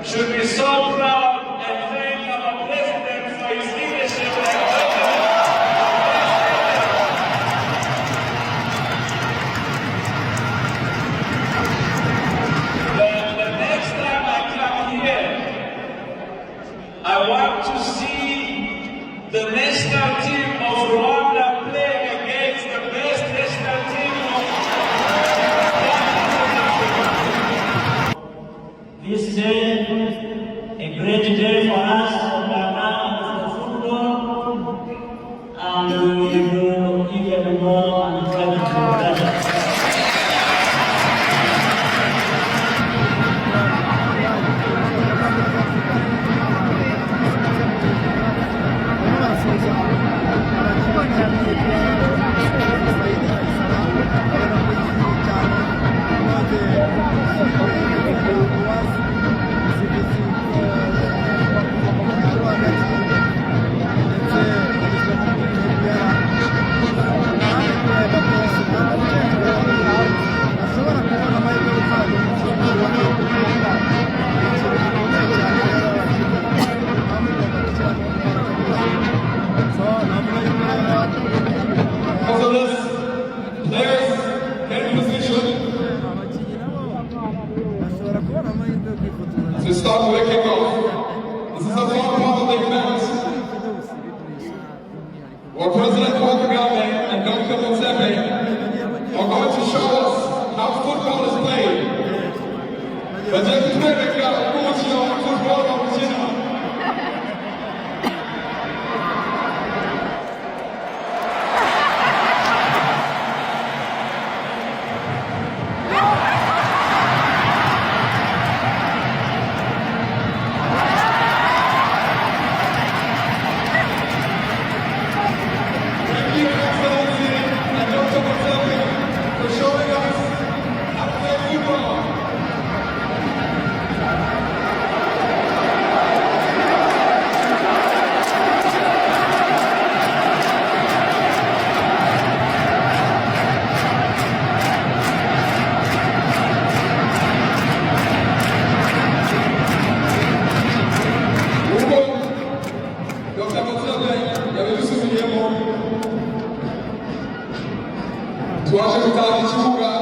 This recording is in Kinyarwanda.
should be so proud and thank our president for his leadership and the next time I come here, I want to see the national team of Rwanda playing against the best national team of This day, a great day for us, the football, and we will do even more and try to do better. To start the kickoff, this is a far part of the event. Our President Paul Kagame and Dr. Mutsebe are going to show us how football is played. But just to make it football tuache kukaa kichunga